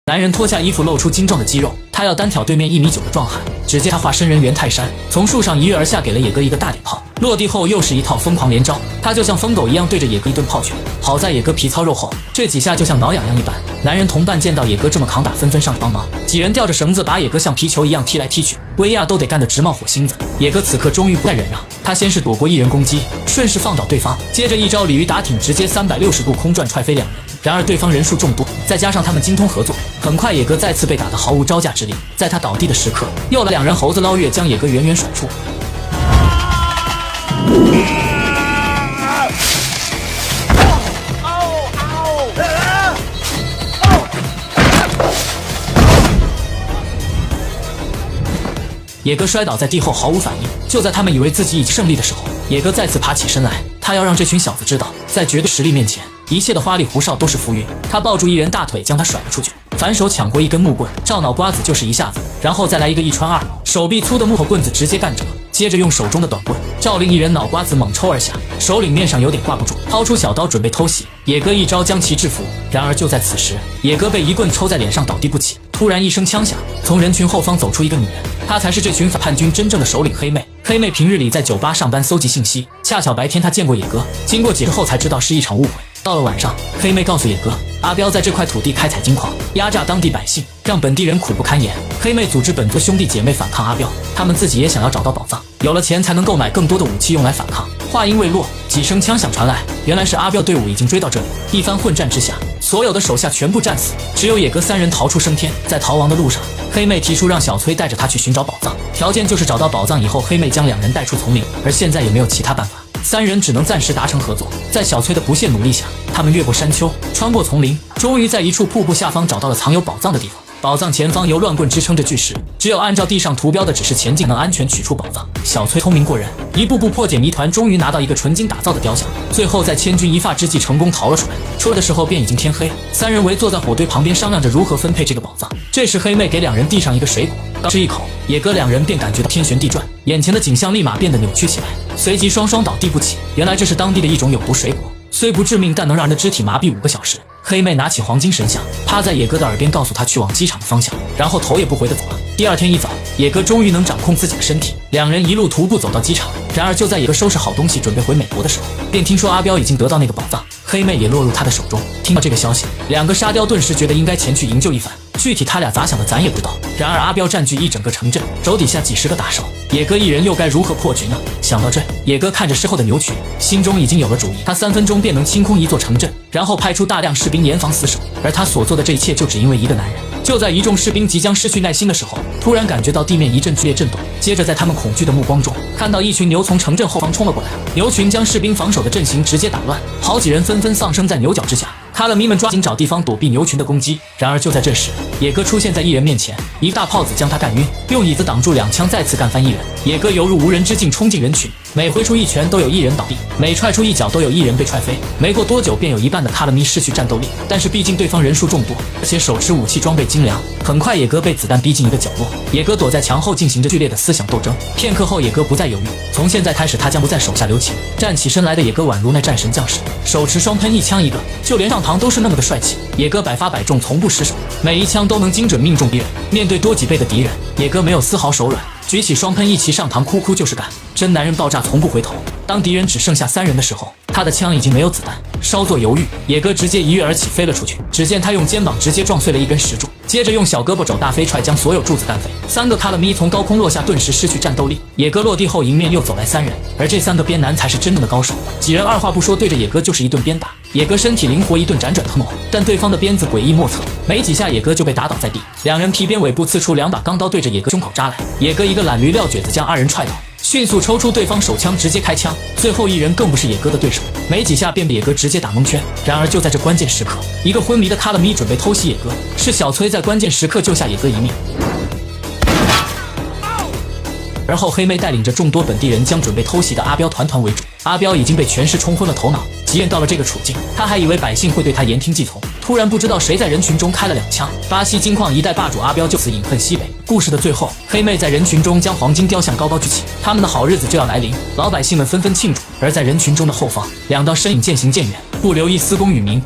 男人脱下衣服，露出精壮的肌肉，他要单挑对面1.9米的壮汉。只见他化身人猿泰山，从树上一跃而下，给了野哥一个大脸炮。落地后又是一套疯狂连招，他就像疯狗一样对着野哥一顿炮拳。好在野哥皮糙肉厚，这几下就像挠痒痒一般。男人同伴见到野哥这么扛打，纷纷上去帮忙。几人吊着绳子把野哥像皮球一样踢来踢去，威亚都得干得直冒火星子。野哥此刻终于不再忍让，他先是躲过1人攻击，顺势放倒对方，接着一招鲤鱼打挺，直接360度空转踹飞2人。然而对方人数众多，再加上他们精通合作，很快野哥再次被打得毫无招架之力。在他倒地的时刻，又来2人猴子捞月，将野哥远远甩出。野哥摔倒在地后毫无反应，就在他们以为自己已经胜利的时候，野哥再次爬起身来，他要让这群小子知道，在绝对实力面前，一切的花里胡哨都是浮云。他抱住1人大腿，将他甩了出去，反手抢过一根木棍，照脑瓜子就是一下子，然后再来一个1穿2，手臂粗的木头棍子直接干折，接着用手中的短棍照另1人脑瓜子猛抽而下，手领面上有点挂不住，掏出小刀准备偷袭，野哥一招将其制服。然而就在此时，野哥被一棍抽在脸上倒地不起。突然一声枪响，从人群后方走出一个女人，她才是这群反叛军真正的首领黑妹。黑妹平日里在酒吧上班搜集信息，恰巧白天她见过野哥，经过解释后才知道是一场误会。到了晚上，黑妹告诉野哥，阿彪在这块土地开采金矿，压榨当地百姓，让本地人苦不堪言。黑妹组织本族兄弟姐妹反抗阿彪，他们自己也想要找到宝藏，有了钱才能购买更多的武器用来反抗。话音未落，几声枪响传来，原来是阿彪队伍已经追到这里。一番混战之下，所有的手下全部战死，只有野哥3人逃出升天。在逃亡的路上，黑妹提出让小崔带着他去寻找宝藏，条件就是找到宝藏以后，黑妹将2人带出丛林。而现在也没有其他办法，3人只能暂时达成合作。在小崔的不懈努力下，他们越过山丘，穿过丛林，终于在一处瀑布下方找到了藏有宝藏的地方。宝藏前方由乱棍支撑着巨石，只有按照地上图标的指示前进，能安全取出宝藏。小崔聪明过人，一步步破解谜团，终于拿到一个纯金打造的雕像，最后在千钧一发之际成功逃了出来。出来的时候便已经天黑，3人围坐在火堆旁边商量着如何分配这个宝藏。这时黑妹给2人递上一个水果，刚吃一口，野哥2人便感觉到天旋地转，眼前的景象立马变得扭曲起来，随即双双倒地不起。原来这是当地的一种有毒水果，虽不致命，但能让人的肢体麻痹5个小时。黑妹拿起黄金神像，趴在野哥的耳边告诉他去往机场的方向，然后头也不回地走了。第2天一早，野哥终于能掌控自己的身体，2人一路徒步走到机场。然而就在野哥收拾好东西准备回美国的时候，便听说阿彪已经得到那个宝藏，黑妹也落入他的手中。听到这个消息，2个沙雕顿时觉得应该前去营救一番，具体他俩咋想的咱也不知道。然而阿彪占据一整个城镇，手底下几10个打手，野哥1人又该如何破局呢？想到这，野哥看着身后的牛群，心中已经有了主意。他3分钟便能清空一座城镇，然后派出大量士兵严防死守。而他所做的这一切就只因为一个男人。就在一众士兵即将失去耐心的时候，突然感觉到地面一阵剧烈震动，接着在他们恐惧的目光中，看到一群牛从城镇后方冲了过来，牛群将士兵防守的阵型直接打乱，好几人纷纷丧生在牛角之下。卡勒咪们抓紧找地方躲避牛群的攻击。然而就在这时，野哥出现在1人面前，一个大炮子将他干晕，用椅子挡住2枪，再次干翻1人。野哥犹如无人之境冲进人群，每挥出一拳都有1人倒地，每踹出一脚都有1人被踹飞。没过多久，便有一半的卡勒咪失去战斗力。但是毕竟对方人数众多，而且手持武器装备精良，很快野哥被子弹逼进一个角落。野哥躲在墙后进行着剧烈的思想斗争。片刻后，野哥不再犹豫，从现在开始他将不在手下留情。站起身来的野哥宛如那战神将士，手持双喷1枪一个，就连上膛都是那么的帅气。野哥百发百中，从不失手，每一枪都能精准命中敌人。面对多几倍的敌人，野哥没有丝毫手软，举起双喷一齐上膛，哭哭就是干。真男人爆炸从不回头。当敌人只剩下3人的时候，他的枪已经没有子弹，稍作犹豫，野哥直接一跃而起飞了出去。只见他用肩膀直接撞碎了一根石柱，接着用小胳膊肘大飞踹将所有柱子干飞。3个卡勒咪从高空落下，顿时失去战斗力。野哥落地后，迎面又走来3人，而这3个边男才是真正的高手。几人二话不说对着野哥就是一顿鞭打。野哥身体灵活，一顿辗转腾挪，但对方的鞭子诡异莫测，没几下野哥就被打倒在地。2人皮鞭尾部刺出2把钢刀，对着野哥胸口扎来。野哥一个懒驴撂蹶子将2人踹倒，迅速抽出对方手枪直接开枪。最后1人更不是野哥的对手，没几下便被野哥直接打蒙圈。然而就在这关键时刻，一个昏迷的卡勒咪准备偷袭野哥，是小崔在关键时刻救下野哥一命。而后黑妹带领着众多本地人将准备偷袭的阿彪团团围住。阿彪已经被权势冲昏了头脑，即便到了这个处境，他还以为百姓会对他言听计从。突然不知道谁在人群中开了2枪，巴西金矿一代霸主阿彪就此饮恨西北。故事的最后，黑妹在人群中将黄金雕像高高举起，他们的好日子就要来临，老百姓们纷纷庆祝。而在人群中的后方，2道身影渐行渐远，不留一丝功与名。